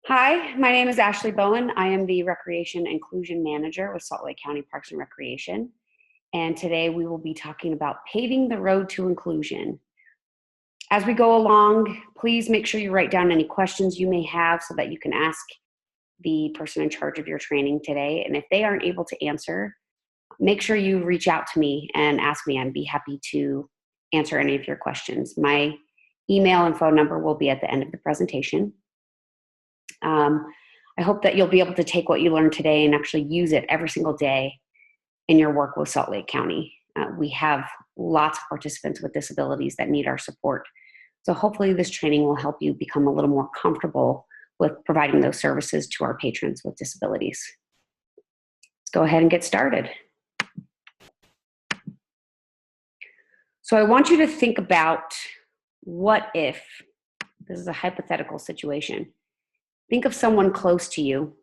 Hi, my name is Ashley Bowen. I am the Recreation Inclusion Manager with Salt Lake County Parks and Recreation. And today we will be talking about paving the road to inclusion. As we go along, please make sure you write down any questions you may have so that you can ask the person in charge of your training today. And if they aren't able to answer, make sure you reach out to me and ask me. I'd be happy to answer any of your questions. My email and phone number will be at the end of the presentation. I hope that you'll be able to take what you learned today and actually use it every single day in your work with Salt Lake County. We have lots of participants with disabilities that need our support. So hopefully this training will help you become a little more comfortable with providing those services to our patrons with disabilities. Let's go ahead and get started. So I want you to think about what if, this is a hypothetical situation. Think of someone close to you.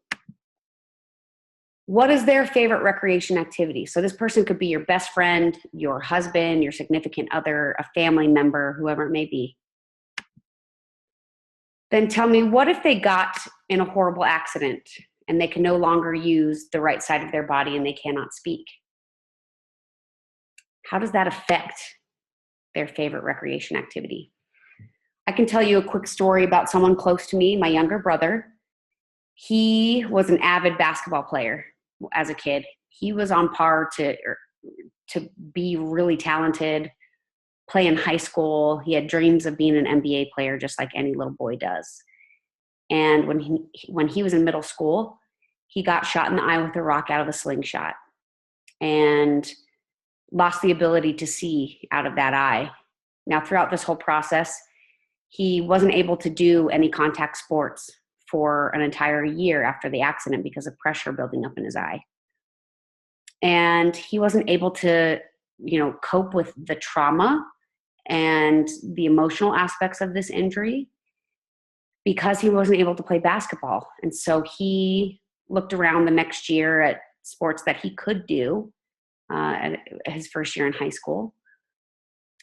What is their favorite recreation activity? So this person could be your best friend, your husband, your significant other, a family member, whoever it may be. Then tell me, what if they got in a horrible accident and they can no longer use the right side of their body and they cannot speak? How does that affect their favorite recreation activity? I can tell you a quick story about someone close to me, my younger brother. He was an avid basketball player as a kid. He was on par to be really talented, play in high school. He had dreams of being an NBA player just like any little boy does. And when he was in middle school, he got shot in the eye with a rock out of a slingshot and lost the ability to see out of that eye. Now, throughout this whole process, he wasn't able to do any contact sports for an entire year after the accident because of pressure building up in his eye. And he wasn't able to, cope with the trauma and the emotional aspects of this injury because he wasn't able to play basketball. And so he looked around the next year at sports that he could do at his first year in high school.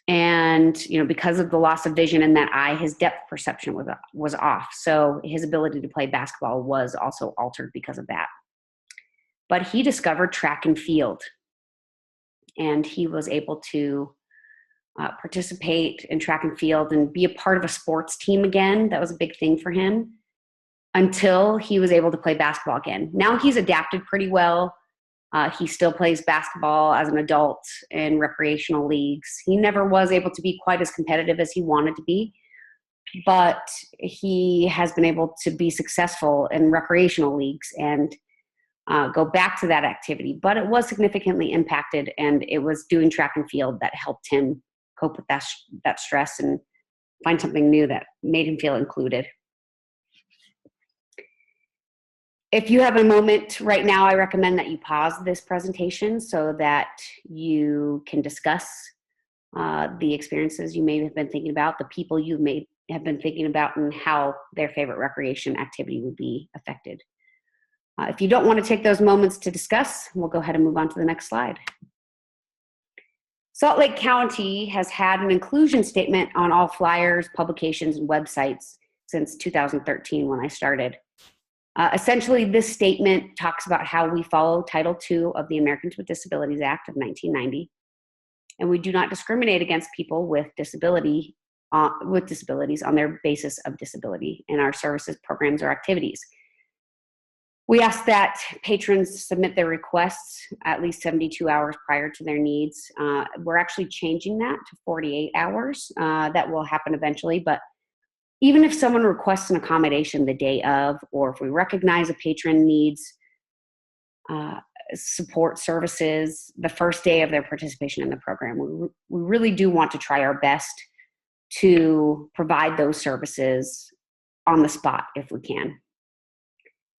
And, because of the loss of vision in that eye, his depth perception was off. So his ability to play basketball was also altered because of that. But he discovered track and field. And he was able to participate in track and field and be a part of a sports team again. That was a big thing for him until he was able to play basketball again. Now he's adapted pretty well. He still plays basketball as an adult in recreational leagues. He never was able to be quite as competitive as he wanted to be, but he has been able to be successful in recreational leagues and go back to that activity. But it was significantly impacted, and it was doing track and field that helped him cope with that stress and find something new that made him feel included. If you have a moment right now, I recommend that you pause this presentation so that you can discuss the experiences you may have been thinking about, the people you may have been thinking about, and how their favorite recreation activity would be affected. If you don't want to take those moments to discuss, we'll go ahead and move on to the next slide. Salt Lake County has had an inclusion statement on all flyers, publications, and websites since 2013 when I started. Essentially, this statement talks about how we follow Title II of the Americans with Disabilities Act of 1990, and we do not discriminate against people with disabilities on their basis of disability in our services, programs, or activities. We ask that patrons submit their requests at least 72 hours prior to their needs. We're actually changing that to 48 hours. That will happen eventually, but even if someone requests an accommodation the day of, or if we recognize a patron needs support services the first day of their participation in the program, we really do want to try our best to provide those services on the spot if we can.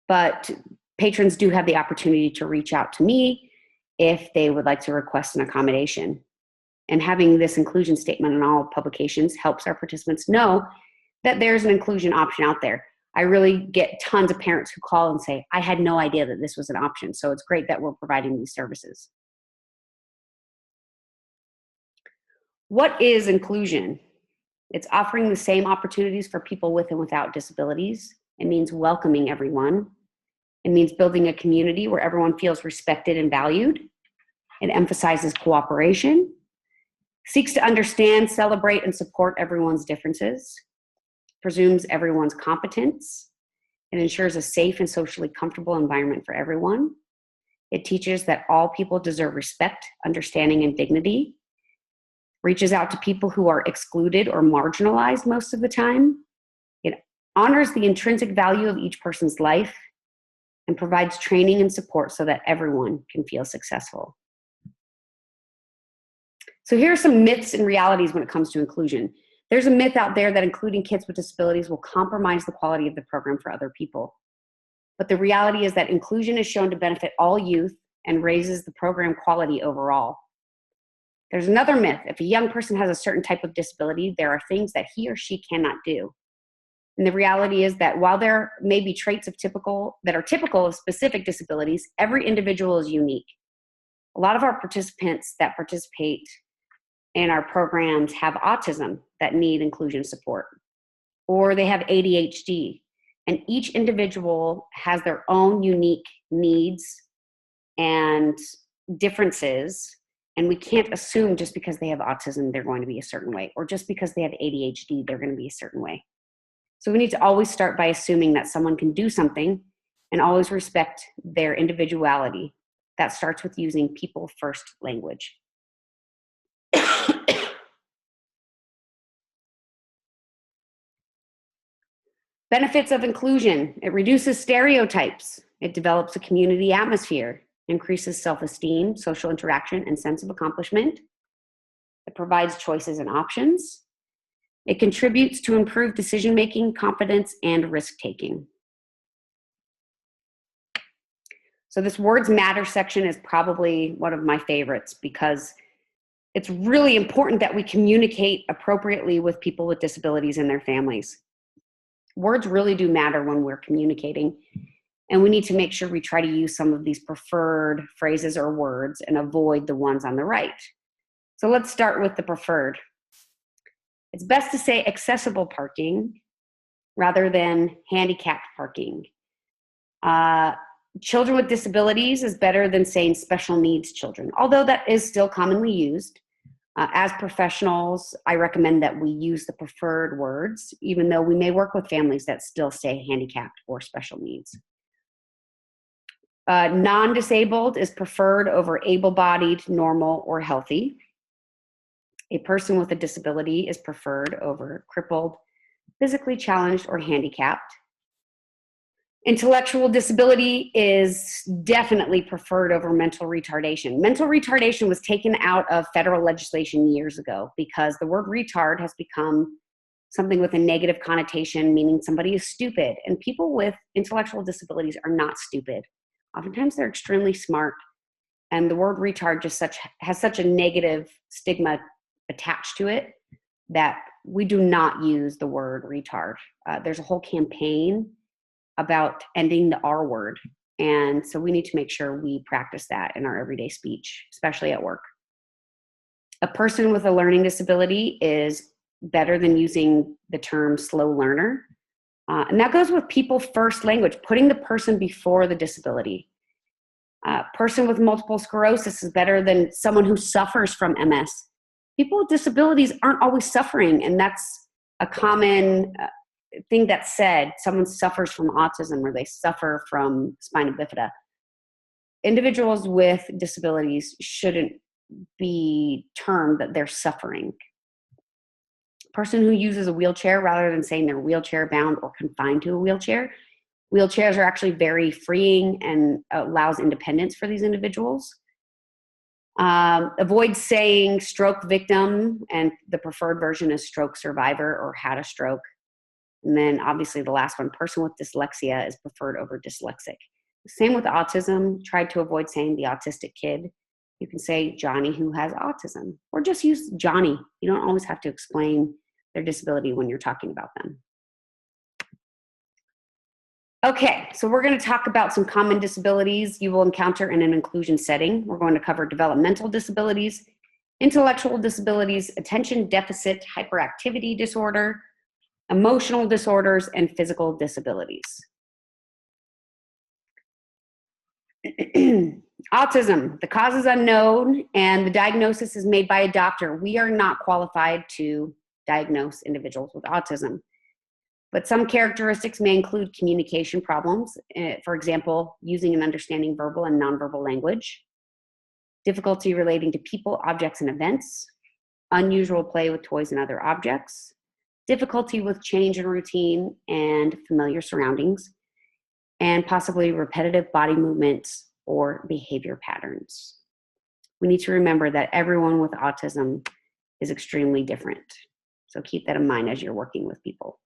But patrons do have the opportunity to reach out to me if they would like to request an accommodation. And having this inclusion statement in all publications helps our participants know that there's an inclusion option out there. I really get tons of parents who call and say, I had no idea that this was an option. So it's great that we're providing these services. What is inclusion? It's offering the same opportunities for people with and without disabilities It means welcoming everyone. It means building a community where everyone feels respected and valued. It emphasizes cooperation, seeks to understand, celebrate, and support everyone's differences, presumes everyone's competence. It ensures a safe and socially comfortable environment for everyone. It teaches that all people deserve respect, understanding, and dignity. Reaches out to people who are excluded or marginalized most of the time. It honors the intrinsic value of each person's life and provides training and support so that everyone can feel successful. So here are some myths and realities when it comes to inclusion. There's a myth out there that including kids with disabilities will compromise the quality of the program for other people. But the reality is that inclusion is shown to benefit all youth and raises the program quality overall. There's another myth. If a young person has a certain type of disability, there are things that he or she cannot do. And the reality is that while there may be traits that are typical of specific disabilities, every individual is unique. A lot of our participants that participate in our programs have autism that need inclusion support, or they have ADHD, and each individual has their own unique needs and differences, and we can't assume just because they have autism they're going to be a certain way, or just because they have ADHD they're going to be a certain way. So we need to always start by assuming that someone can do something and always respect their individuality. That starts with using people first language. Benefits of inclusion. It reduces stereotypes. It develops a community atmosphere, increases self-esteem, social interaction, and sense of accomplishment. It provides choices and options. It contributes to improved decision-making, confidence, and risk-taking. So this words matter section is probably one of my favorites because it's really important that we communicate appropriately with people with disabilities and their families. Words really do matter when we're communicating, and we need to make sure we try to use some of these preferred phrases or words and avoid the ones on the right. So let's start with the preferred. It's best to say accessible parking rather than handicapped parking. Children with disabilities is better than saying special needs children, although that is still commonly used. As professionals, I recommend that we use the preferred words, even though we may work with families that still say handicapped or special needs. Non-disabled is preferred over able-bodied, normal, or healthy. A person with a disability is preferred over crippled, physically challenged, or handicapped. Intellectual disability is definitely preferred over mental retardation. Mental retardation was taken out of federal legislation years ago because the word retard has become something with a negative connotation, meaning somebody is stupid. And people with intellectual disabilities are not stupid. Oftentimes they're extremely smart, and the word retard just has such a negative stigma attached to it that we do not use the word retard. There's a whole campaign about ending the R word. And so we need to make sure we practice that in our everyday speech, especially at work. A person with a learning disability is better than using the term slow learner. And that goes with people first language, putting the person before the disability. Person with multiple sclerosis is better than someone who suffers from MS. People with disabilities aren't always suffering, and that's a common thing that's said. Someone suffers from autism or they suffer from spina bifida. Individuals with disabilities shouldn't be termed that they're suffering. Person who uses a wheelchair, rather than saying they're wheelchair bound or confined to a wheelchair, wheelchairs are actually very freeing and allows independence for these individuals. Avoid saying stroke victim, and the preferred version is stroke survivor or had a stroke. And then obviously the last one, person with dyslexia, is preferred over dyslexic. Same with autism. Try to avoid saying the autistic kid. You can say Johnny who has autism, or just use Johnny. You don't always have to explain their disability when you're talking about them. Okay, so we're going to talk about some common disabilities you will encounter in an inclusion setting. We're going to cover developmental disabilities, intellectual disabilities, attention deficit hyperactivity disorder, emotional disorders, and physical disabilities. Autism, the cause is unknown and the diagnosis is made by a doctor. We are not qualified to diagnose individuals with autism. But some characteristics may include communication problems, for example, using and understanding verbal and nonverbal language, difficulty relating to people, objects, and events, unusual play with toys and other objects, difficulty with change in routine and familiar surroundings, and possibly repetitive body movements or behavior patterns. We need to remember that everyone with autism is extremely different. So keep that in mind as you're working with people.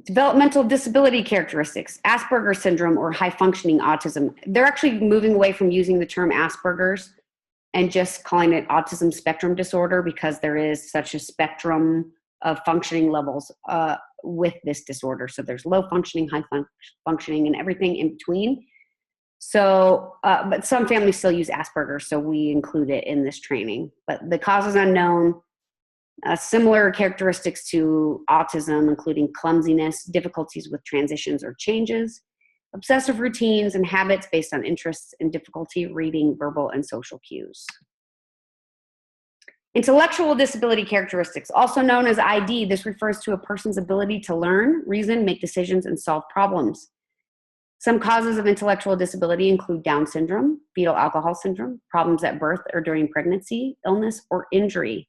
Developmental disability characteristics, Asperger's syndrome or high functioning autism. They're actually moving away from using the term Asperger's and just calling it autism spectrum disorder because there is such a spectrum of functioning levels with this disorder. So there's low functioning, high functioning, and everything in between. So, but some families still use Asperger's, so we include it in this training. But the cause is unknown. Similar characteristics to autism, including clumsiness, difficulties with transitions or changes, obsessive routines and habits based on interests, and difficulty reading verbal and social cues. Intellectual disability characteristics, also known as ID, this refers to a person's ability to learn, reason, make decisions, and solve problems. Some causes of intellectual disability include Down syndrome, fetal alcohol syndrome, problems at birth or during pregnancy, illness, or injury.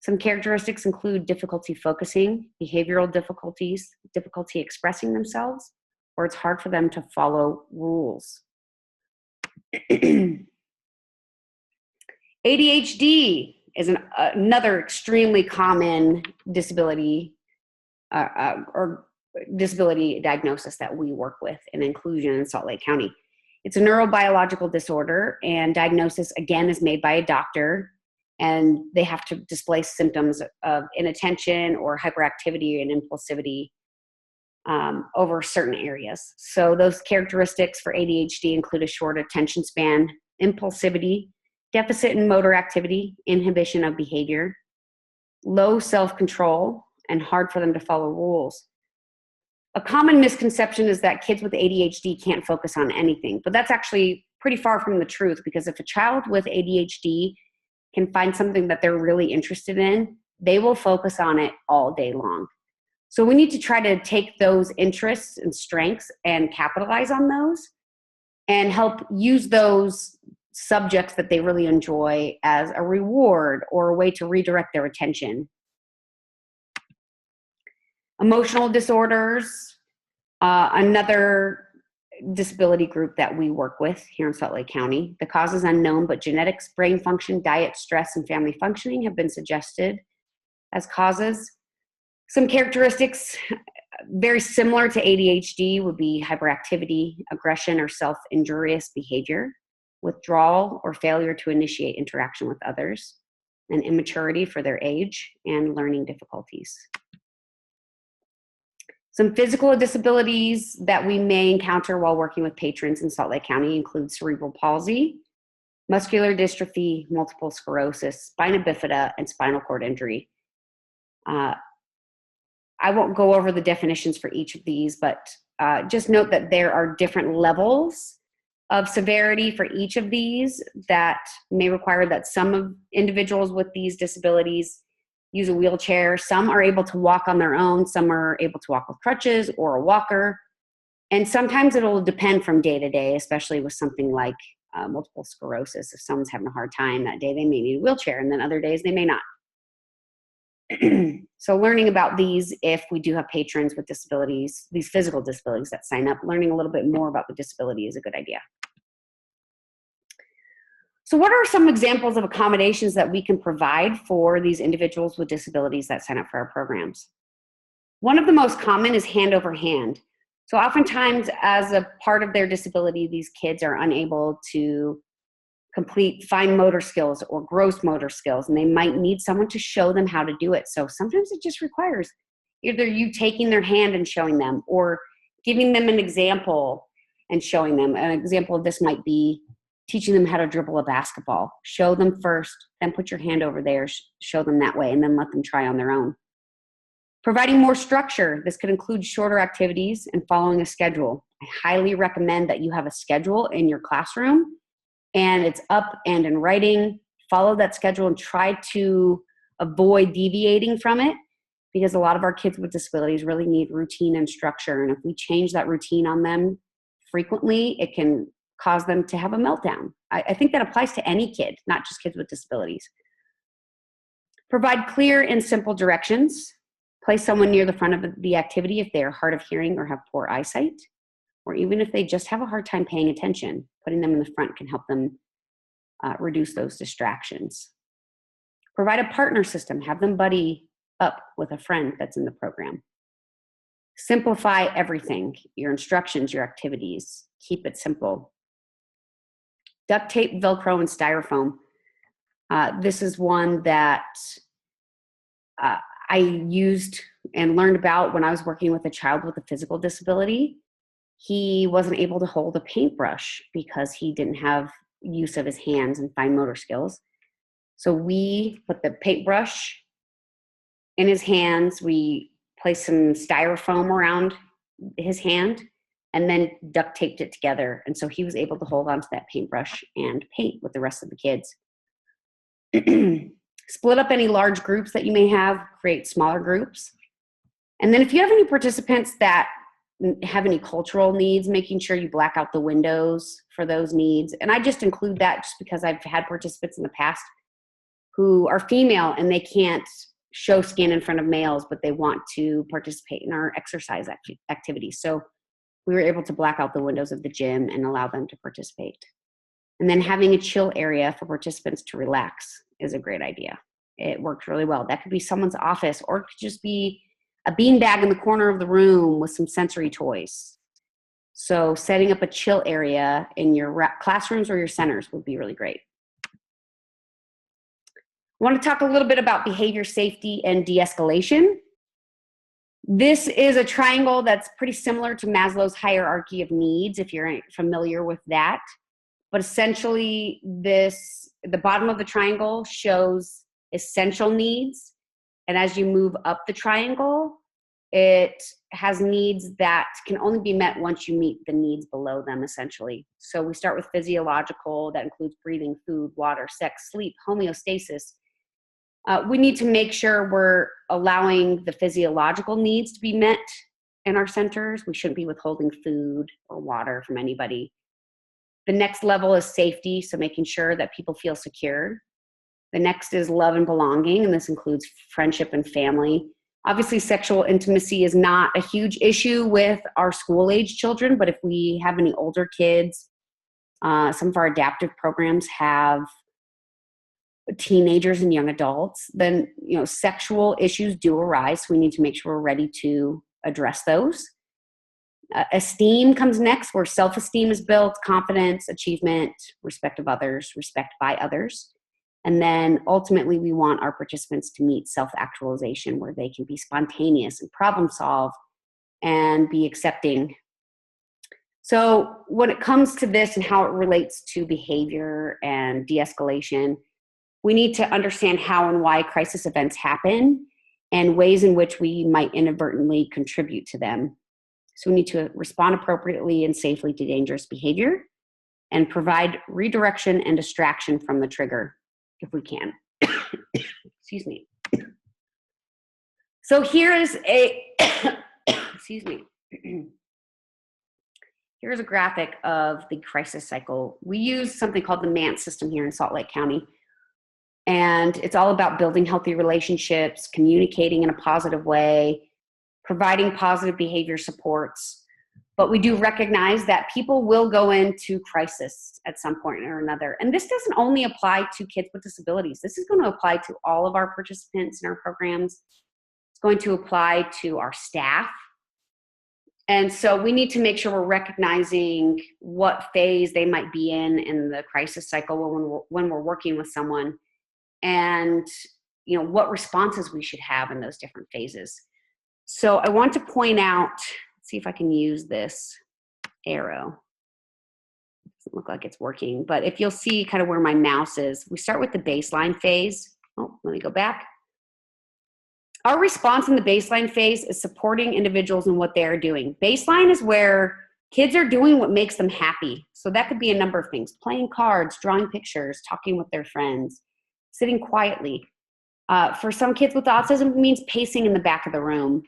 Some characteristics include difficulty focusing, behavioral difficulties, difficulty expressing themselves, or it's hard for them to follow rules. ADHD is another extremely common disability or disability diagnosis that we work with in inclusion in Salt Lake County. It's a neurobiological disorder, and diagnosis again is made by a doctor, and they have to display symptoms of inattention or hyperactivity and impulsivity over certain areas. So those characteristics for ADHD include a short attention span, impulsivity, deficit in motor activity, inhibition of behavior, low self-control, and hard for them to follow rules. A common misconception is that kids with ADHD can't focus on anything, but that's actually pretty far from the truth, because if a child with ADHD can find something that they're really interested in, they will focus on it all day long. So we need to try to take those interests and strengths and capitalize on those and help use those subjects that they really enjoy as a reward or a way to redirect their attention. Emotional disorders, another disability group that we work with here in Salt Lake County. The cause is unknown, but genetics, brain function, diet, stress, and family functioning have been suggested as causes. Some characteristics very similar to ADHD would be hyperactivity, aggression or self-injurious behavior, withdrawal or failure to initiate interaction with others, and immaturity for their age, and learning difficulties. Some physical disabilities that we may encounter while working with patrons in Salt Lake County include cerebral palsy, muscular dystrophy, multiple sclerosis, spina bifida, and spinal cord injury. I won't go over the definitions for each of these, but just note that there are different levels of severity for each of these that may require that some of individuals with these disabilities use a wheelchair. Some are able to walk on their own. Some are able to walk with crutches or a walker. And sometimes it'll depend from day to day, especially with something like multiple sclerosis. If someone's having a hard time that day, they may need a wheelchair, and then other days they may not. So learning about these, if we do have patrons with disabilities, these physical disabilities that sign up, learning a little bit more about the disability is a good idea. So what are some examples of accommodations that we can provide for these individuals with disabilities that sign up for our programs? One of the most common is hand over hand. So oftentimes as a part of their disability, these kids are unable to complete fine motor skills or gross motor skills, and they might need someone to show them how to do it. So sometimes it just requires either you taking their hand and showing them, or giving them an example and showing them. An example of this might be teaching them how to dribble a basketball. Show them first, then put your hand over there, show them that way, and then let them try on their own. Providing more structure. This could include shorter activities and following a schedule. I highly recommend that you have a schedule in your classroom and it's up and in writing. Follow that schedule and try to avoid deviating from it, because a lot of our kids with disabilities really need routine and structure. And if we change that routine on them frequently, it can cause them to have a meltdown. I think that applies to any kid, not just kids with disabilities. Provide clear and simple directions. Place someone near the front of the activity if they are hard of hearing or have poor eyesight, or even if they just have a hard time paying attention. Putting them in the front can help them reduce those distractions. Provide a partner system. Have them buddy up with a friend that's in the program. Simplify everything, your instructions, your activities. Keep it simple. Duct tape, Velcro, and styrofoam. This is one that I used and learned about when I was working with a child with a physical disability. He wasn't able to hold a paintbrush because he didn't have use of his hands and fine motor skills. So we put the paintbrush in his hands, we placed some styrofoam around his hand, and then duct taped it together. And so he was able to hold onto that paintbrush and paint with the rest of the kids. Split up any large groups that you may have, create smaller groups. And then if you have any participants that have any cultural needs, making sure you black out the windows for those needs. And I just include that just because I've had participants in the past who are female and they can't show skin in front of males, but they want to participate in our exercise activities. So we were able to black out the windows of the gym and allow them to participate. And then having a chill area for participants to relax is a great idea. It worked really well. That could be someone's office, or it could just be a beanbag in the corner of the room with some sensory toys. So setting up a chill area in your classrooms or your centers would be really great. I want to talk a little bit about behavior safety and de-escalation. This is a triangle that's pretty similar to Maslow's hierarchy of needs, if you're familiar with that. But essentially, the bottom of the triangle shows essential needs. And as you move up the triangle, it has needs that can only be met once you meet the needs below them, essentially. So we start with physiological, that includes breathing, food, water, sex, sleep, homeostasis. We need to make sure we're allowing the physiological needs to be met in our centers. We shouldn't be withholding food or water from anybody. The next level is safety, so making sure that people feel secure. The next is love and belonging, and this includes friendship and family. Obviously, sexual intimacy is not a huge issue with our school-age children, but if we have any older kids, some of our adaptive programs have teenagers and young adults, then sexual issues do arise. So we need to make sure we're ready to address those. Esteem comes next, where self-esteem is built, confidence, achievement, respect of others, respect by others. And then ultimately we want our participants to meet self-actualization, where they can be spontaneous and problem solve and be accepting. So when it comes to this and how it relates to behavior and de-escalation, we need to understand how and why crisis events happen and ways in which we might inadvertently contribute to them. So we need to respond appropriately and safely to dangerous behavior and provide redirection and distraction from the trigger if we can. Excuse me. So here is excuse me. Here's a graphic of the crisis cycle. We use something called the MANT system here in Salt Lake County. And it's all about building healthy relationships, communicating in a positive way, providing positive behavior supports. But we do recognize that people will go into crisis at some point or another. And this doesn't only apply to kids with disabilities. This is going to apply to all of our participants in our programs. It's going to apply to our staff. And so we need to make sure we're recognizing what phase they might be in the crisis cycle when we're working with someone, and what responses we should have in those different phases. So I want to point out, let's see if I can use this arrow. It doesn't look like it's working, but if you'll see kind of where my mouse is, we start with the baseline phase. Oh, let me go back. Our response in the baseline phase is supporting individuals in what they are doing. Baseline is where kids are doing what makes them happy. So that could be a number of things: playing cards, drawing pictures, talking with their friends, sitting quietly. For some kids with autism, it means pacing in the back of the room.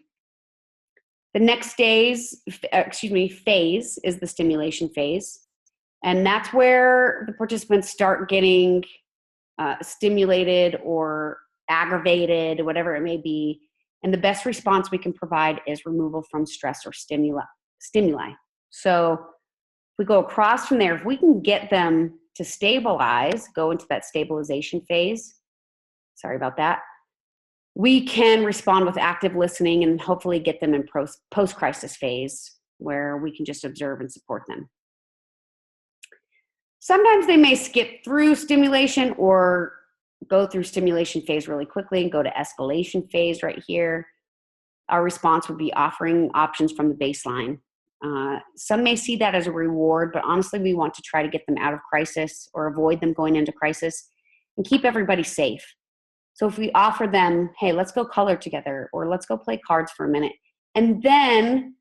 The next phase is the stimulation phase. And that's where the participants start getting stimulated or aggravated, whatever it may be. And the best response we can provide is removal from stress or stimuli. So if we go across from there, if we can get them to stabilize, go into that stabilization phase, sorry about that, we can respond with active listening and hopefully get them in post-crisis phase where we can just observe and support them. Sometimes they may skip through stimulation or go through stimulation phase really quickly and go to escalation phase right here. Our response would be offering options from the baseline. Some may see that as a reward, but honestly, we want to try to get them out of crisis or avoid them going into crisis and keep everybody safe. So if we offer them, hey, let's go color together, or let's go play cards for a minute, and then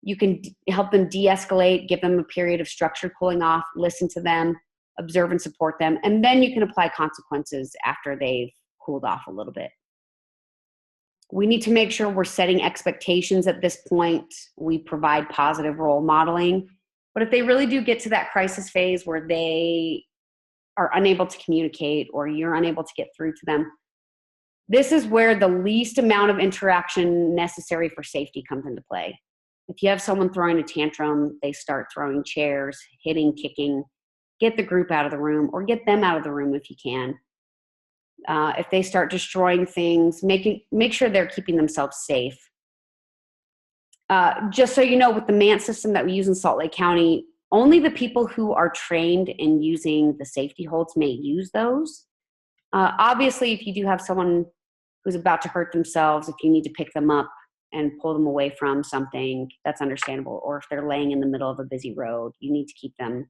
you can help them de-escalate, give them a period of structured cooling off, listen to them, observe and support them, and then you can apply consequences after they've cooled off a little bit. We need to make sure we're setting expectations at this point. We provide positive role modeling. But if they really do get to that crisis phase where they are unable to communicate or you're unable to get through to them, this is where the least amount of interaction necessary for safety comes into play. If you have someone throwing a tantrum, they start throwing chairs, hitting, kicking, get the group out of the room or get them out of the room if you can. If they start destroying things, make sure they're keeping themselves safe. Just so you know, with the MANT system that we use in Salt Lake County, only the people who are trained in using the safety holds may use those. Obviously, if you do have someone who's about to hurt themselves, if you need to pick them up and pull them away from something, that's understandable. Or if they're laying in the middle of a busy road, you need to keep them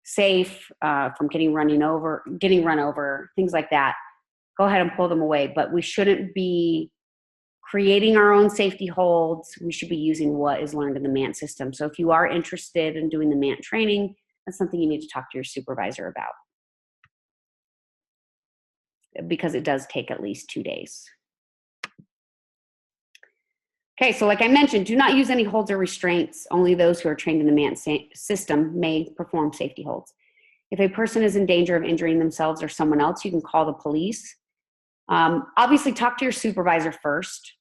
safe from getting run over, things like that. Go ahead and pull them away. But we shouldn't be creating our own safety holds. We should be using what is learned in the MANT system. So if you are interested in doing the MANT training, that's something you need to talk to your supervisor about, because it does take at least 2 days. Okay, so like I mentioned, do not use any holds or restraints. Only those who are trained in the MANT system may perform safety holds. If a person is in danger of injuring themselves or someone else, you can call the police. Obviously, talk to your supervisor first.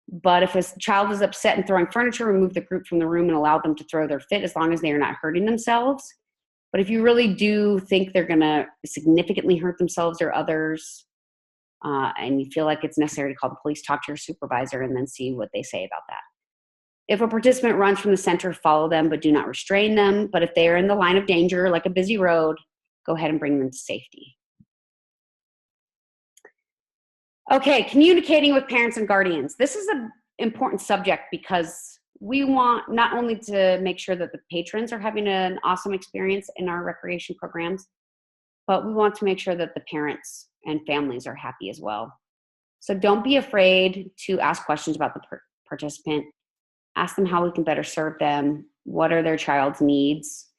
But if a child is upset and throwing furniture, remove the group from the room and allow them to throw their fit as long as they are not hurting themselves. But if you really do think they're going to significantly hurt themselves or others, and you feel like it's necessary to call the police, talk to your supervisor and then see what they say about that. If a participant runs from the center, follow them, but do not restrain them. But if they are in the line of danger, like a busy road, go ahead and bring them to safety. Okay, communicating with parents and guardians. This is an important subject because we want not only to make sure that the patrons are having an awesome experience in our recreation programs, but we want to make sure that the parents and families are happy as well. So don't be afraid to ask questions about the participant. Ask them how we can better serve them. What are their child's needs?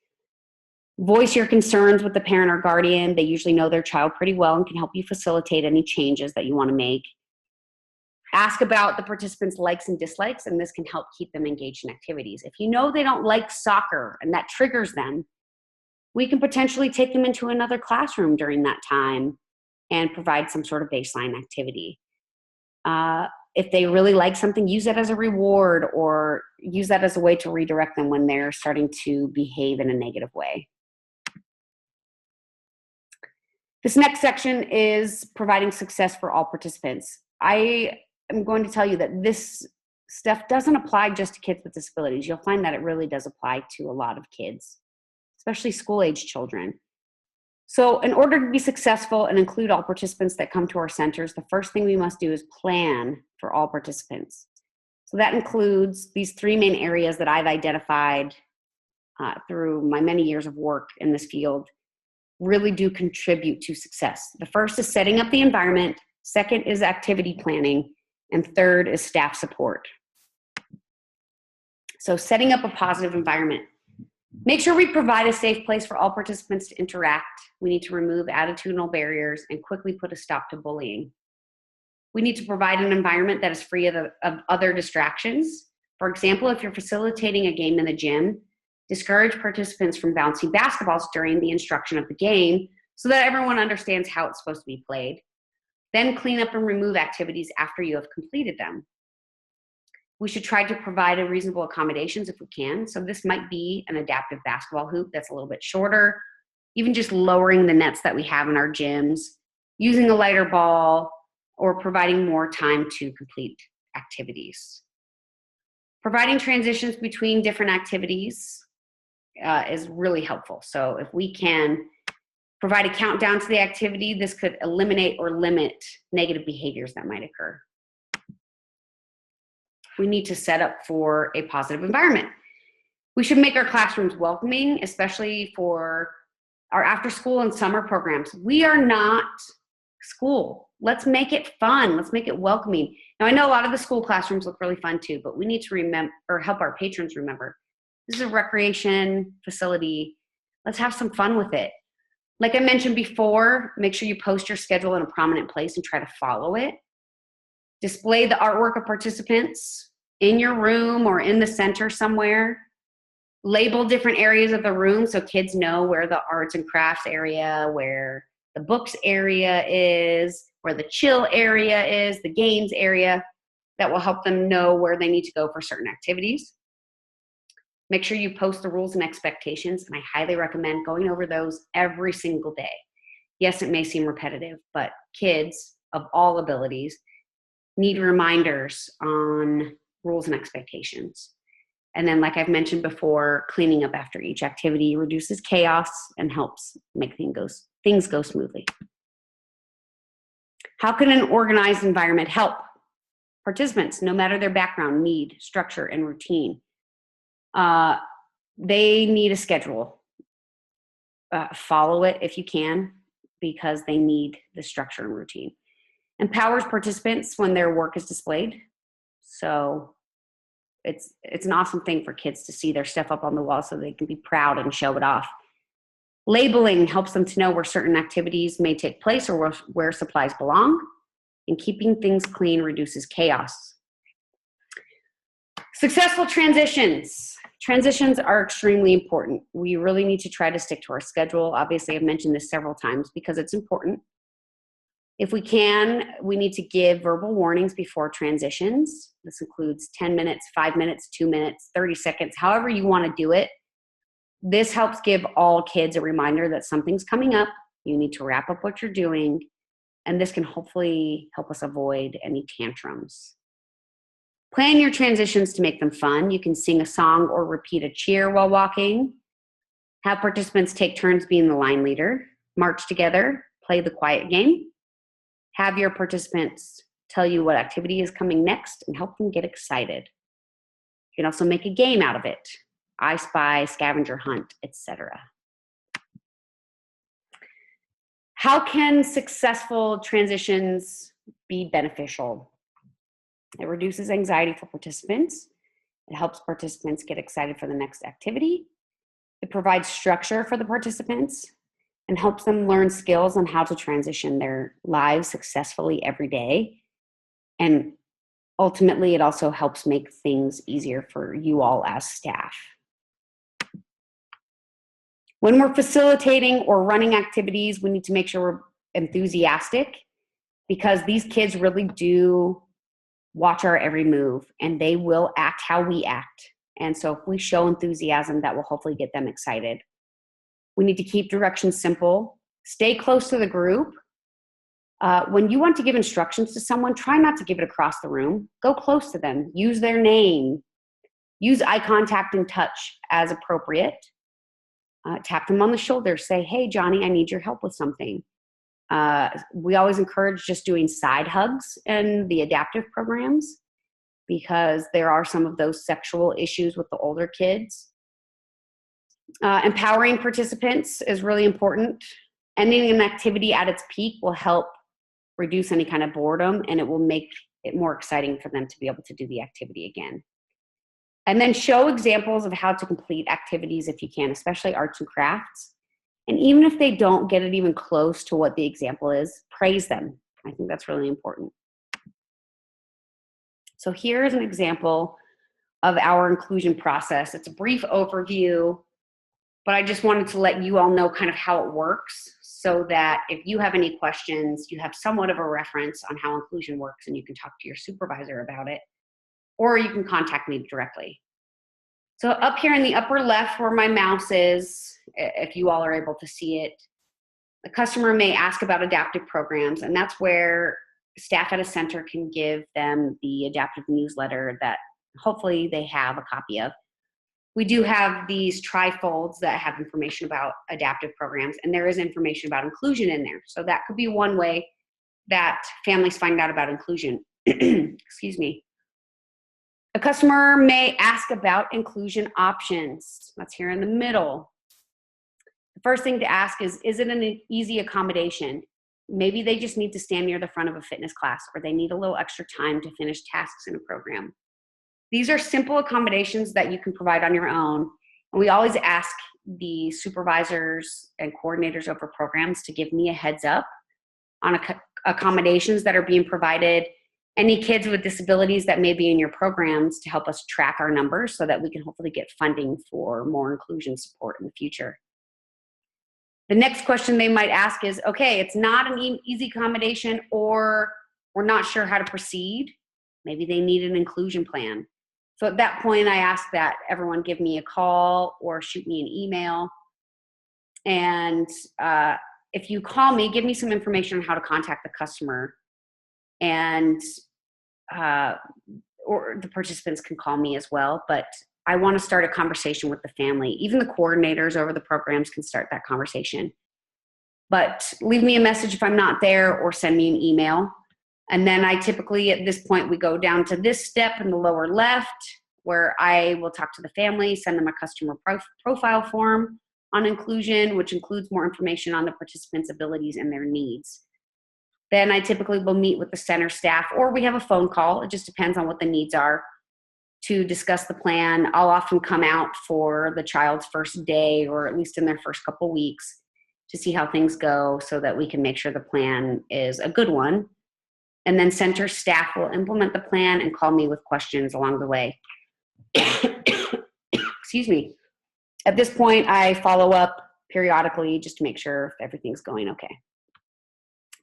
Voice your concerns with the parent or guardian. They usually know their child pretty well and can help you facilitate any changes that you want to make. Ask about the participants' likes and dislikes, and this can help keep them engaged in activities. If you know they don't like soccer and that triggers them, we can potentially take them into another classroom during that time and provide some sort of baseline activity. If they really like something, use that as a reward or use that as a way to redirect them when they're starting to behave in a negative way. This next section is providing success for all participants. I am going to tell you that this stuff doesn't apply just to kids with disabilities. You'll find that it really does apply to a lot of kids, especially school-age children. So in order to be successful and include all participants that come to our centers, the first thing we must do is plan for all participants. So that includes these 3 main areas that I've identified through my many years of work in this field really do contribute to success. The first is setting up the environment, second is activity planning, and third is staff support. So setting up a positive environment. Make sure we provide a safe place for all participants to interact. We need to remove attitudinal barriers and quickly put a stop to bullying. We need to provide an environment that is free of other distractions. For example, if you're facilitating a game in the gym, discourage participants from bouncing basketballs during the instruction of the game so that everyone understands how it's supposed to be played. Then clean up and remove activities after you have completed them. We should try to provide reasonable accommodations if we can. So this might be an adaptive basketball hoop that's a little bit shorter, even just lowering the nets that we have in our gyms, using a lighter ball, or providing more time to complete activities. Providing transitions between different activities is really helpful. So if we can provide a countdown to the activity, this could eliminate or limit negative behaviors that might occur. We need to set up for a positive environment. We should make our classrooms welcoming, especially for our after school and summer programs. We are not school. Let's make it fun. Let's make it welcoming. Now, I know a lot of the school classrooms look really fun too, but we need to remember, or help our patrons remember, this is a recreation facility. Let's have some fun with it. Like I mentioned before, make sure you post your schedule in a prominent place and try to follow it. Display the artwork of participants in your room or in the center somewhere. Label different areas of the room so kids know where the arts and crafts area, where the books area is, where the chill area is, the games area. That will help them know where they need to go for certain activities. Make sure you post the rules and expectations, and I highly recommend going over those every single day. Yes, it may seem repetitive, but kids of all abilities need reminders on rules and expectations. And then, like I've mentioned before, cleaning up after each activity reduces chaos and helps make things go smoothly. How can an organized environment help? Participants, no matter their background, need structure and routine. They need a schedule. Follow it if you can, because they need the structure and routine. Empowers participants when their work is displayed. So it's an awesome thing for kids to see their stuff up on the wall so they can be proud and show it off. Labeling helps them to know where certain activities may take place or where supplies belong. And keeping things clean reduces chaos. Successful transitions. Transitions are extremely important. We really need to try to stick to our schedule. Obviously, I've mentioned this several times because it's important. If we can, we need to give verbal warnings before transitions. This includes 10 minutes, 5 minutes, 2 minutes, 30 seconds, however you want to do it. This helps give all kids a reminder that something's coming up. You need to wrap up what you're doing. And this can hopefully help us avoid any tantrums. Plan your transitions to make them fun. You can sing a song or repeat a cheer while walking. Have participants take turns being the line leader. March together, play the quiet game. Have your participants tell you what activity is coming next and help them get excited. You can also make a game out of it. I Spy, Scavenger Hunt, etc. How can successful transitions be beneficial? It reduces anxiety for participants. It helps participants get excited for the next activity. It provides structure for the participants and helps them learn skills on how to transition their lives successfully every day. And ultimately, it also helps make things easier for you all as staff. When we're facilitating or running activities, we need to make sure we're enthusiastic because these kids really do watch our every move and they will act how we act. And so if we show enthusiasm, that will hopefully get them excited. We need to keep directions simple. Stay close to the group. When you want to give instructions to someone, try not to give it across the room. Go close to them. Use their name. Use eye contact and touch as appropriate. Tap them on the shoulder. Say, hey, Johnny, I need your help with something. We always encourage just doing side hugs in the adaptive programs because there are some of those sexual issues with the older kids. Empowering participants is really important. Ending an activity at its peak will help reduce any kind of boredom, and it will make it more exciting for them to be able to do the activity again. And then show examples of how to complete activities if you can, especially arts and crafts. And even if they don't get it even close to what the example is, praise them. I think that's really important. So here's an example of our inclusion process. It's a brief overview, but I just wanted to let you all know kind of how it works so that if you have any questions, you have somewhat of a reference on how inclusion works and you can talk to your supervisor about it, or you can contact me directly. So up here in the upper left where my mouse is, if you all are able to see it, the customer may ask about adaptive programs, and that's where staff at a center can give them the adaptive newsletter that hopefully they have a copy of. We do have these trifolds that have information about adaptive programs, and there is information about inclusion in there. So that could be one way that families find out about inclusion. Excuse me. A customer may ask about inclusion options. That's here in the middle. The first thing to ask is it an easy accommodation? Maybe they just need to stand near the front of a fitness class, or they need a little extra time to finish tasks in a program. These are simple accommodations that you can provide on your own. And we always ask the supervisors and coordinators over programs to give me a heads up on accommodations that are being provided, any kids with disabilities that may be in your programs, to help us track our numbers so that we can hopefully get funding for more inclusion support in the future. The next question they might ask is, okay, it's not an easy accommodation, or we're not sure how to proceed. Maybe they need an inclusion plan. So at that point, I ask that everyone give me a call or shoot me an email. And if you call me, give me some information on how to contact the customer. And or the participants can call me as well. But I want to start a conversation with the family. Even the coordinators over the programs can start that conversation. But leave me a message if I'm not there, or send me an email. And then I typically, at this point, we go down to this step in the lower left, where I will talk to the family, send them a customer profile form on inclusion, which includes more information on the participants' abilities and their needs. Then I typically will meet with the center staff, or we have a phone call. It just depends on what the needs are, to discuss the plan. I'll often come out for the child's first day, or at least in their first couple weeks, to see how things go so that we can make sure the plan is a good one. And then center staff will implement the plan and call me with questions along the way. Excuse me. At this point, I follow up periodically just to make sure everything's going okay.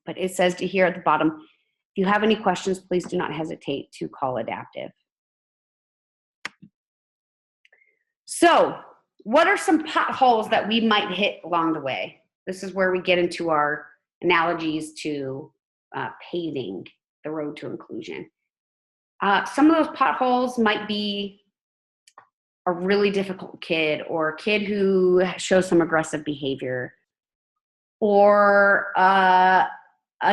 But it says here at the bottom, if you have any questions, please do not hesitate to call Adaptive. So, what are some potholes that we might hit along the way? This is where we get into our analogies to paving the road to inclusion. Some of those potholes might be a really difficult kid, or a kid who shows some aggressive behavior, or a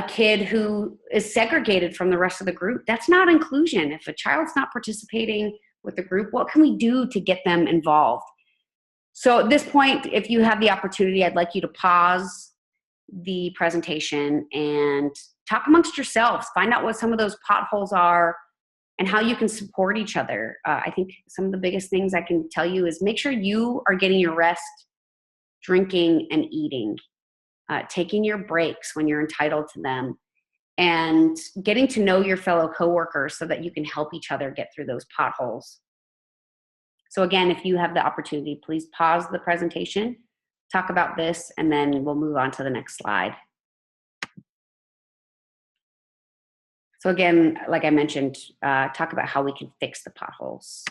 kid who is segregated from the rest of the group. That's not inclusion. If a child's not participating with the group, what can we do to get them involved? So at this point, if you have the opportunity, I'd like you to pause the presentation and talk amongst yourselves. Find out what some of those potholes are and how you can support each other. I think some of the biggest things I can tell you is make sure you are getting your rest, drinking and eating, taking your breaks when you're entitled to them, and getting to know your fellow coworkers so that you can help each other get through those potholes. So again, if you have the opportunity, please pause the presentation, talk about this, and then we'll move on to the next slide. So again, like I mentioned, talk about how we can fix the potholes.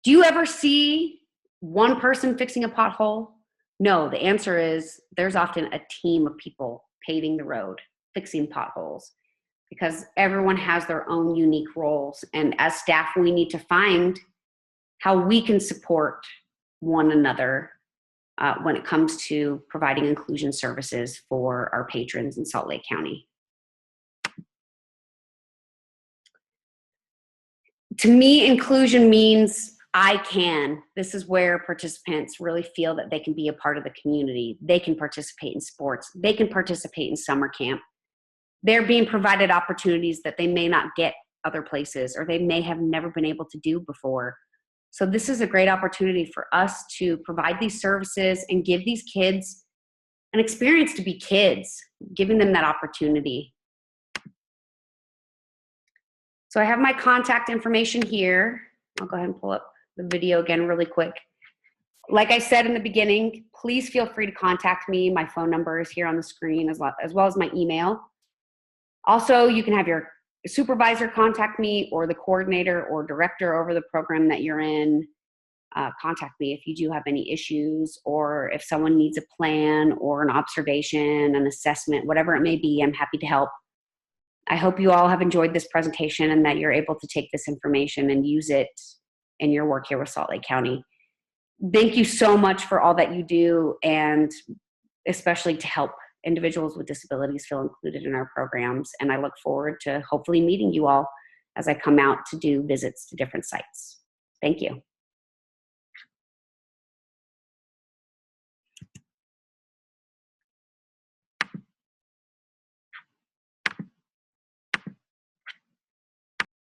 Do you ever see one person fixing a pothole? No, the answer is there's often a team of people paving the road, fixing potholes, because everyone has their own unique roles. And as staff, we need to find how we can support one another when it comes to providing inclusion services for our patrons in Salt Lake County. To me, inclusion means This is where participants really feel that they can be a part of the community. They can participate in sports. They can participate in summer camp. They're being provided opportunities that they may not get other places, or they may have never been able to do before. So this is a great opportunity for us to provide these services and give these kids an experience to be kids, giving them that opportunity. So I have my contact information here. I'll go ahead and pull up the video again really quick. Like I said in the beginning, please feel free to contact me. My phone number is here on the screen, as well as my email. Also, you can have your supervisor contact me, or the coordinator or director over the program that you're in. Contact me if you do have any issues, or if someone needs a plan or an observation, an assessment, whatever it may be. I'm happy to help. I hope you all have enjoyed this presentation and that you're able to take this information and use it in your work here with Salt Lake County. Thank you so much for all that you do, and especially to help individuals with disabilities feel included in our programs. And I look forward to hopefully meeting you all as I come out to do visits to different sites. Thank you.